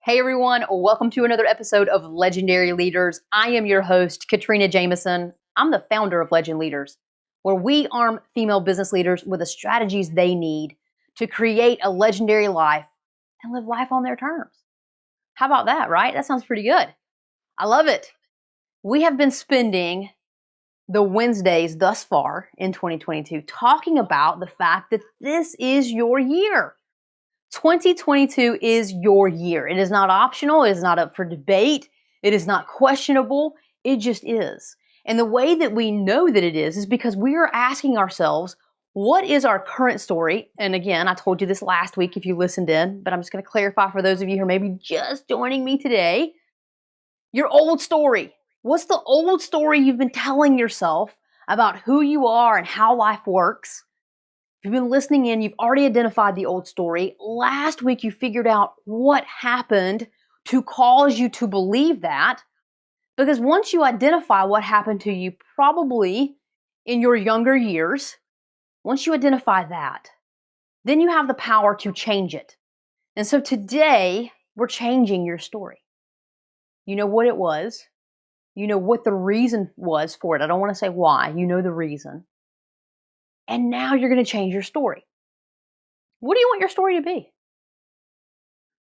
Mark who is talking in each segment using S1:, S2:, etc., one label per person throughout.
S1: Hey everyone, welcome to another episode of Legendary Leaders. I am your host, Katrina Jameson. I'm the founder of Legend Leaders, where we arm female business leaders with the strategies they need to create a legendary life and live life on their terms. How about that, right? That sounds pretty good. I love it. We have been spending the Wednesdays thus far in 2022 talking about the fact that this is your year. 2022 is your year. It is not optional. It is not up for debate. It is not questionable. It just is. And the way that we know that it is because we are asking ourselves, what is our current story? And again, I told you this last week if you listened in, but I'm just going to clarify for those of you who are maybe just joining me today. Your old story. What's the old story you've been telling yourself about who you are and how life works? If you've been listening in, you've already identified the old story. Last week, you figured out what happened to cause you to believe that. Because once you identify what happened to you, probably in your younger years, once you identify that, then you have the power to change it. And so today, we're changing your story. You know what it was. You know what the reason was for it. I don't want to say why. You know the reason. And now you're going to change your story. What do you want your story to be?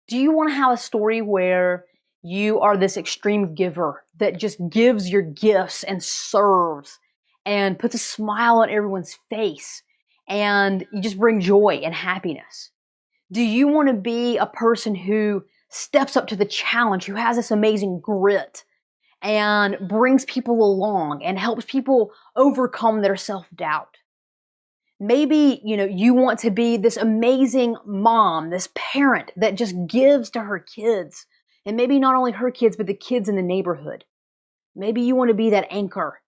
S1: Do you want to have a story where you are this extreme giver that just gives your gifts and serves and puts a smile on everyone's face and you just bring joy and happiness? Do you want to be a person who steps up to the challenge, who has this amazing grit and brings people along and helps people overcome their self-doubt? Maybe, you want to be this amazing mom, this parent that just gives to her kids. And maybe not only her kids, but the kids in the neighborhood. Maybe you want to be that anchor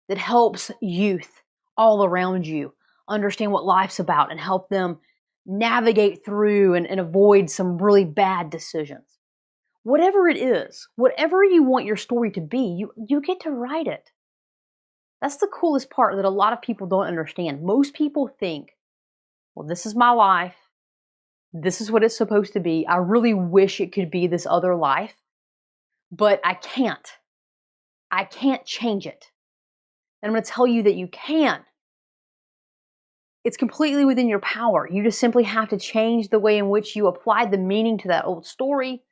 S1: that helps youth all around you understand what life's about and help them navigate through and avoid some really bad decisions. Whatever it is, whatever you want your story to be, you get to write it. That's the coolest part that a lot of people don't understand. Most people think, well, this is my life. This is what it's supposed to be. I really wish it could be this other life, but I can't. I can't change it. And I'm going to tell you that you can. It's completely within your power. You just simply have to change the way in which you applied the meaning to that old story.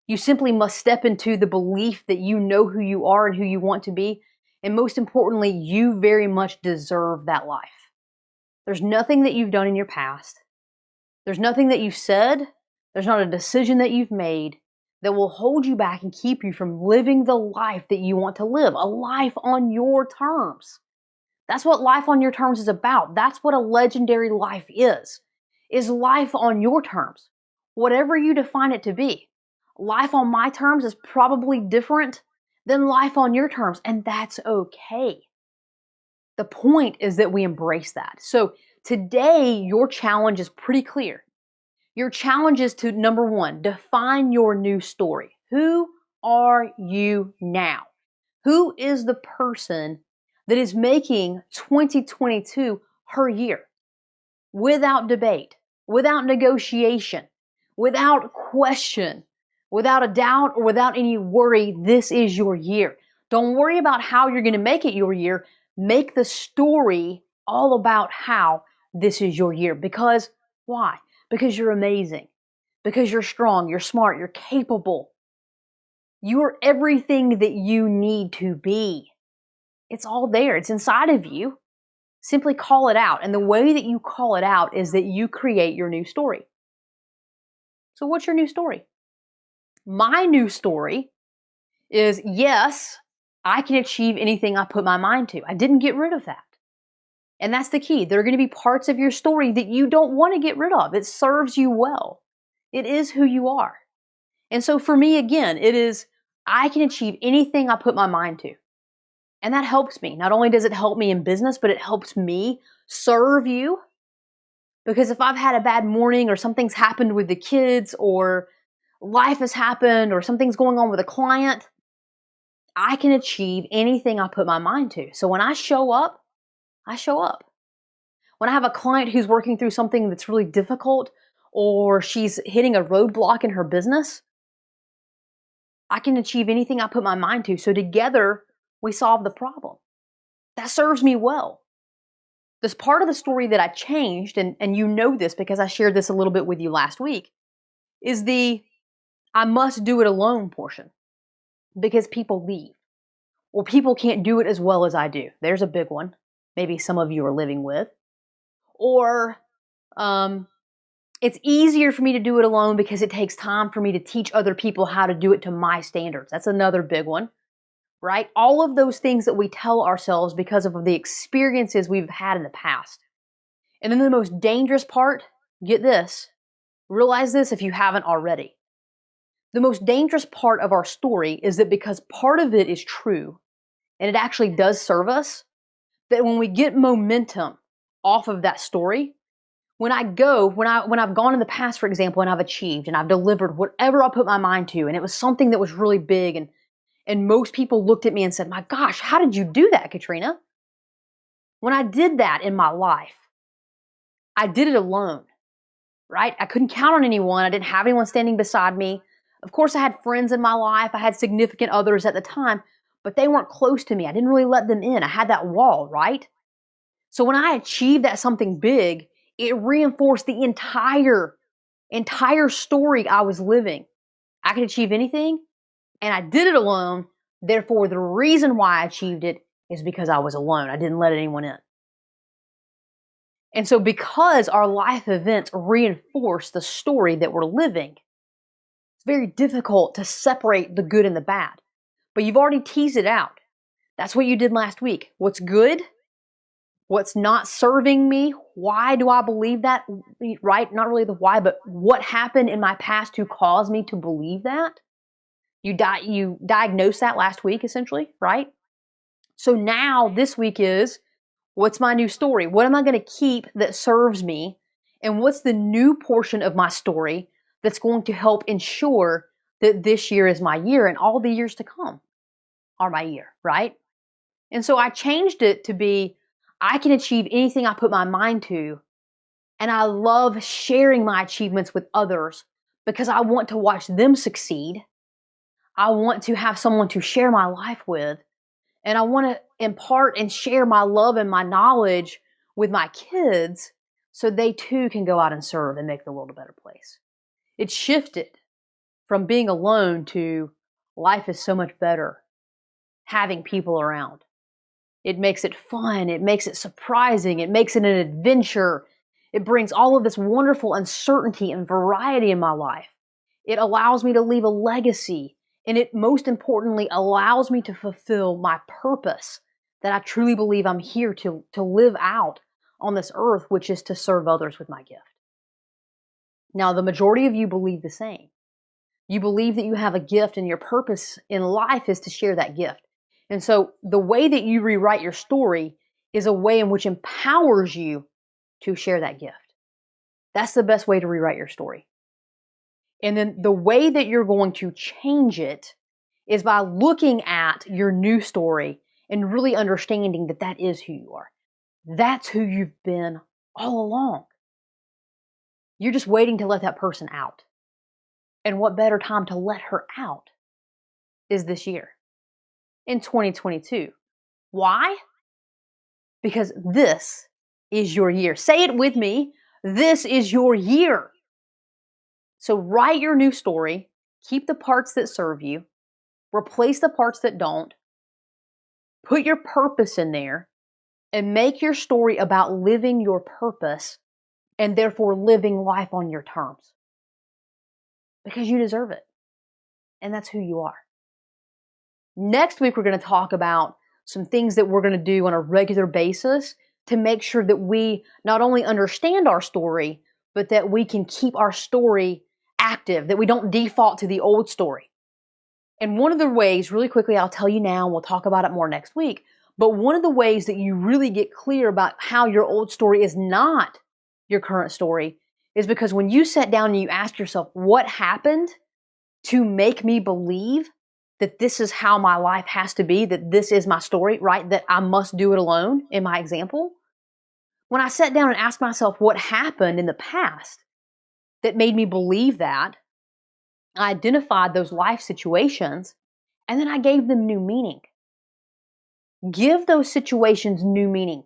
S1: You simply must step into the belief that you know who you are and who you want to be. And most importantly, you very much deserve that life. There's nothing that you've done in your past. There's nothing that you've said. There's not a decision that you've made that will hold you back and keep you from living the life that you want to live, a life on your terms. That's what life on your terms is about. That's what a legendary life is life on your terms, whatever you define it to be. Life on my terms is probably different than life on your terms, and that's okay. The point is that we embrace that. So today, your challenge is pretty clear. Your challenge is to, number one, define your new story. Who are you now? Who is the person that is making 2022 her year? Without debate, without negotiation, without question, without a doubt, or without any worry, this is your year. Don't worry about how you're going to make it your year. Make the story all about how this is your year. Because why? Because you're amazing. Because you're strong, you're smart, you're capable. You're everything that you need to be. It's all there. It's inside of you. Simply call it out. And the way that you call it out is that you create your new story. So what's your new story? My new story is, yes, I can achieve anything I put my mind to. I didn't get rid of that. And that's the key. There are going to be parts of your story that you don't want to get rid of. It serves you well. It is who you are. And so for me, again, it is, I can achieve anything I put my mind to. And that helps me. Not only does it help me in business, but it helps me serve you. Because if I've had a bad morning or something's happened with the kids or life has happened or something's going on with a client, I can achieve anything I put my mind to. So when I show up, I show up. When I have a client who's working through something that's really difficult or she's hitting a roadblock in her business, I can achieve anything I put my mind to. So together, we solve the problem. That serves me well. This part of the story that I changed, and you know this because I shared this a little bit with you last week, is the I must do it alone portion because people leave. Or people can't do it as well as I do. There's a big one. Maybe some of you are living with. Or it's easier for me to do it alone because it takes time for me to teach other people how to do it to my standards. That's another big one, right? All of those things that we tell ourselves because of the experiences we've had in the past. And then the most dangerous part, get this, realize this if you haven't already. The most dangerous part of our story is that because part of it is true, and it actually does serve us, that when we get momentum off of that story, when I've gone in the past, for example, and I've achieved and I've delivered whatever I put my mind to, and it was something that was really big, and most people looked at me and said, my gosh, how did you do that, Katrina? When I did that in my life, I did it alone, right? I couldn't count on anyone. I didn't have anyone standing beside me. Of course, I had friends in my life. I had significant others at the time, but they weren't close to me. I didn't really let them in. I had that wall, right? So when I achieved that something big, it reinforced the entire story I was living. I could achieve anything, and I did it alone. Therefore, the reason why I achieved it is because I was alone. I didn't let anyone in. And so because our life events reinforce the story that we're living, it's very difficult to separate the good and the bad. But you've already teased it out. That's what you did last week. What's good? What's not serving me? Why do I believe that? Right? Not really the why, but what happened in my past to cause me to believe that? You diagnosed that last week, essentially, right? So now this week is, what's my new story? What am I going to keep that serves me? And what's the new portion of my story that's going to help ensure that this year is my year and all the years to come are my year, right? And so I changed it to be, I can achieve anything I put my mind to. And I love sharing my achievements with others because I want to watch them succeed. I want to have someone to share my life with. And I want to impart and share my love and my knowledge with my kids so they too can go out and serve and make the world a better place. It shifted from being alone to life is so much better having people around. It makes it fun. It makes it surprising. It makes it an adventure. It brings all of this wonderful uncertainty and variety in my life. It allows me to leave a legacy. And it most importantly allows me to fulfill my purpose that I truly believe I'm here to live out on this earth, which is to serve others with my gift. Now, the majority of you believe the same. You believe that you have a gift and your purpose in life is to share that gift. And so the way that you rewrite your story is a way in which empowers you to share that gift. That's the best way to rewrite your story. And then the way that you're going to change it is by looking at your new story and really understanding that that is who you are. That's who you've been all along. You're just waiting to let that person out. And what better time to let her out is this year, in 2022. Why? Because this is your year. Say it with me. This is your year. So write your new story, keep the parts that serve you, replace the parts that don't, put your purpose in there, and make your story about living your purpose and therefore living life on your terms. Because you deserve it. And that's who you are. Next week, we're going to talk about some things that we're going to do on a regular basis to make sure that we not only understand our story, but that we can keep our story active, that we don't default to the old story. And one of the ways, really quickly, I'll tell you now, and we'll talk about it more next week, but one of the ways that you really get clear about how your old story is not your current story is because when you sat down and you ask yourself, what happened to make me believe that this is how my life has to be, that this is my story, right? That I must do it alone in my example. When I sat down and asked myself what happened in the past that made me believe that, I identified those life situations, and then I gave them new meaning. Give those situations new meaning.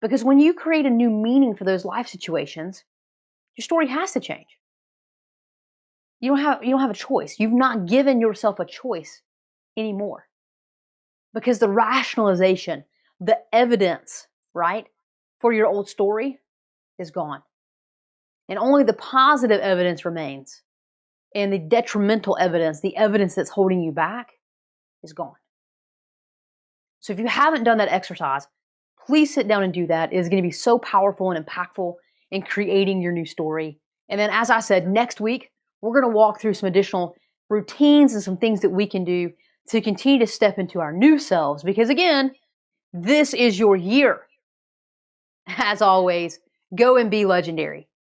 S1: Because when you create a new meaning for those life situations, your story has to change. You don't have a choice. You've not given yourself a choice anymore. Because the rationalization, the evidence, right, for your old story is gone. And only the positive evidence remains. And the detrimental evidence, the evidence that's holding you back, is gone. So if you haven't done that exercise, please sit down and do that. It is going to be so powerful and impactful in creating your new story. And then, as I said, next week, we're going to walk through some additional routines and some things that we can do to continue to step into our new selves. Because again, this is your year. As always, go and be legendary.